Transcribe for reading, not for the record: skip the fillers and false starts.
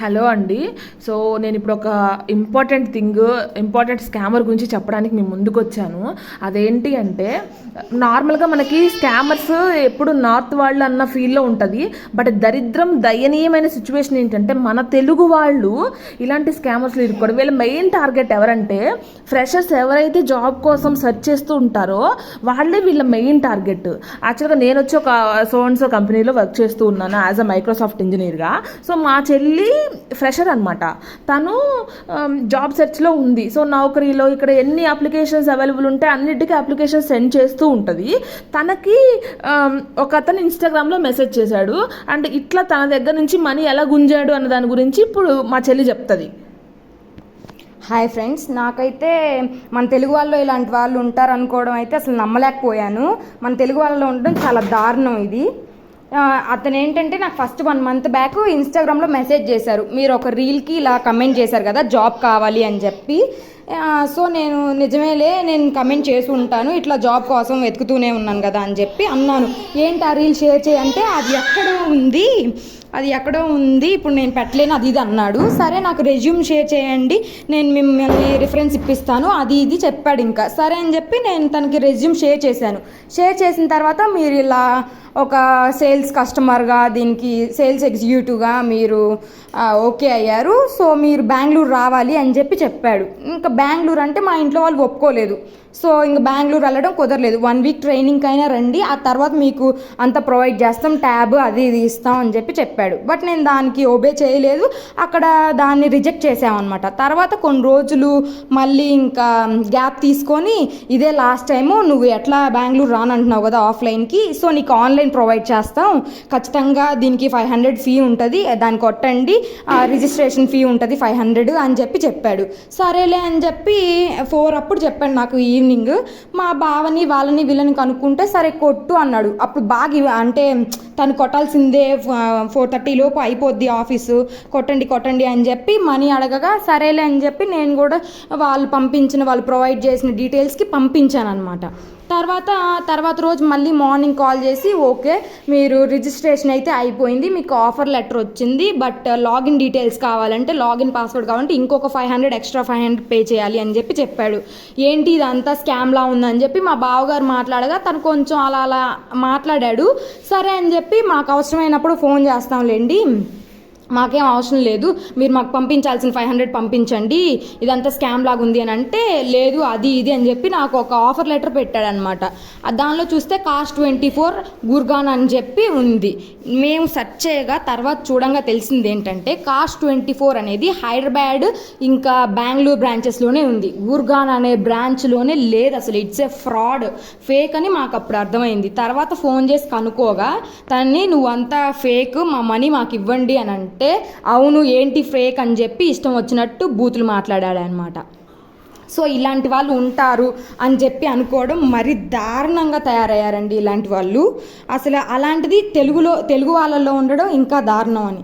Hello అండి. So నేను ఇప్పుడు ఒక ఇంపార్టెంట్ స్కామర్ గురించి చెప్పడానికి మేము ముందుకు వచ్చాను. అదేంటి అంటే, నార్మల్గా మనకి స్కామర్స్ ఎప్పుడు నార్త్ వాళ్ళు అన్న ఫీల్లో ఉంటుంది. బట్ దయనీయమైన సిచ్యువేషన్ ఏంటంటే, మన తెలుగు వాళ్ళు ఇలాంటి స్కామర్స్లో ఇరుక్కోవడం. వీళ్ళ మెయిన్ టార్గెట్ ఎవరంటే, ఫ్రెషర్స్ ఎవరైతే జాబ్ కోసం సెర్చ్ చేస్తూ ఉంటారో వాళ్ళే వీళ్ళ మెయిన్ టార్గెట్. యాక్చువల్గా నేను వచ్చి ఒక సో కంపెనీలో వర్క్ చేస్తూ ఉన్నాను యాజ్ అ మైక్రోసాఫ్ట్ ఇంజనీర్గా. సో మా చెల్లి ఫ్రెషర్ అనమాట. తను జాబ్ సెర్చ్లో ఉంది. సో నౌకరీలో ఇక్కడ ఎన్ని అప్లికేషన్స్ అవైలబుల్ ఉంటే అన్నిటికీ అప్లికేషన్స్ సెండ్ చేస్తూ ఉంటుంది. తనకి ఒక అతను ఇన్స్టాగ్రామ్లో మెసేజ్ చేశాడు. అండ్ ఇట్లా తన దగ్గర నుంచి మనీ ఎలా గుంజాడు అన్న దాని గురించి ఇప్పుడు మా చెల్లి చెప్తుంది. హాయ్ ఫ్రెండ్స్, నాకైతే మన తెలుగు వాళ్ళు ఇలాంటి వాళ్ళు ఉంటారు అనుకోవడం అయితే అసలు నమ్మలేకపోయాను. మన తెలుగు వాళ్ళలో ఉండడం చాలా దారుణం ఇది. అతను ఏంటంటే నాకు ఫస్ట్ 1 month బ్యాక్ ఇన్స్టాగ్రామ్లో మెసేజ్ చేశారు. మీరు ఒక రీల్కి ఇలా కమెంట్ చేశారు కదా, జాబ్ కావాలి అని చెప్పి. సో నేను నిజమేలే, నేను కమెంట్ చేసి ఉంటాను, ఇట్లా జాబ్ కోసం వెతుకుతూనే ఉన్నాను కదా అని చెప్పి అన్నాను. ఏంటి ఆ రీల్ షేర్ చేయంటే అది ఎక్కడో ఉంది, ఇప్పుడు నేను పెట్టలేను అది ఇది అన్నాడు. సరే నాకు రెజ్యూమ్ షేర్ చేయండి, నేను మిమ్మల్ని రిఫరెన్స్ ఇప్పిస్తాను అది ఇది చెప్పాడు. ఇంకా సరే అని చెప్పి నేను తనకి రెజ్యూమ్ షేర్ చేశాను. షేర్ చేసిన తర్వాత మీరు ఇలా ఒక సేల్స్ కస్టమర్గా, దీనికి సేల్స్ ఎగ్జిక్యూటివ్గా మీరు ఓకే అయ్యారు, సో మీరు బెంగళూరు రావాలి అని చెప్పాడు. ఇంకా బెంగళూరు అంటే మా ఇంట్లో వాళ్ళు ఒప్పుకోలేదు. సో ఇంక బెంగళూరు వెళ్ళడం కుదరలేదు. 1 week ట్రైనింగ్ అయినా రండి, ఆ తర్వాత మీకు అంతా ప్రొవైడ్ చేస్తాం, ట్యాబ్ అది ఇది ఇస్తాం అని చెప్పాడు. బట్ నేను దానికి ఒబే చేయలేదు. అక్కడ దాన్ని రిజెక్ట్ చేసామన్నమాట. తర్వాత కొన్ని రోజులు మళ్ళీ ఇంకా గ్యాప్ తీసుకొని, ఇదే లాస్ట్ టైము, నువ్వు ఎట్లా బెంగళూరు రానంటున్నావు కదా ఆఫ్లైన్కి, సో నీకు ఆన్లైన్ ప్రొవైడ్ చేస్తాం, ఖచ్చితంగా దీనికి 500 ఫీ ఉంటుంది, దాన్ని కొట్టండి, రిజిస్ట్రేషన్ ఫీ ఉంటుంది 500 అని చెప్పాడు. సరేలే అని చెప్పి 4 అప్పుడు చెప్పాడు నాకు ఈవినింగ్. మా బావని వాళ్ళని వీళ్ళని కనుక్కుంటే సరే కొట్టు అన్నాడు. అప్పుడు బాగా అంటే తను కొట్టాల్సిందే, 4:30 లోపు అయిపోద్ది ఆఫీసు, కొట్టండి అని చెప్పి మనీ అడగగా సరేలే అని చెప్పి నేను కూడా వాళ్ళు ప్రొవైడ్ చేసిన డీటెయిల్స్కి పంపించాను అనమాట. తర్వాత రోజు మళ్ళీ మార్నింగ్ కాల్ చేసి, ఓకే మీరు రిజిస్ట్రేషన్ అయితే అయిపోయింది, మీకు ఆఫర్ లెటర్ వచ్చింది, బట్ లాగిన్ డీటెయిల్స్ కావాలంటే, లాగిన్ పాస్వర్డ్ కావాలంటే ఇంకొక 500 ఎక్స్ట్రా 500 పే చేయాలి అని చెప్పాడు. ఏంటి ఇదంతా స్కామ్లా ఉందని చెప్పి మా బావగారు మాట్లాడగా తను కొంచెం అలా మాట్లాడాడు. సరే అని చెప్పి మాకు అవసరమైనప్పుడు ఫోన్ చేస్తాంలేండి, మాకేం అవసరం లేదు, మీరు మాకు పంపించాల్సిన 500 పంపించండి, ఇదంతా స్కామ్ లాగా ఉంది అని అంటే, లేదు అది ఇది అని చెప్పి నాకు ఒక ఆఫర్ లెటర్ పెట్టాడనమాట. దానిలో చూస్తే కాస్ట్ 24 గుర్గాన్ అని చెప్పి ఉంది. మేము సెర్చ్ చేయగా తర్వాత చూడంగా తెలిసింది ఏంటంటే, కాస్ట్ 24 అనేది హైదరాబాద్ ఇంకా బెంగళూరు బ్రాంచెస్లోనే ఉంది, గుర్గాన్ అనే బ్రాంచ్లోనే లేదు అసలు. ఇట్స్ ఏ ఫ్రాడ్, ఫేక్ అని మాకు అప్పుడు అర్థమైంది. తర్వాత ఫోన్ చేసి కనుక్కోగా తనని, నువ్వంతా ఫేక్, మా మనీ మాకు ఇవ్వండి అని అంటే, అవును ఏంటి ఫేక్ అని చెప్పి ఇష్టం వచ్చినట్టు బూతులు మాట్లాడాడనమాట. సో ఇలాంటి వాళ్ళు ఉంటారు అని చెప్పి అనుకోవడం మరి దారుణంగా తయారయ్యారండి ఇలాంటి వాళ్ళు. అసలు అలాంటిది తెలుగు వాళ్ళల్లో ఉండడం ఇంకా దారుణం అని.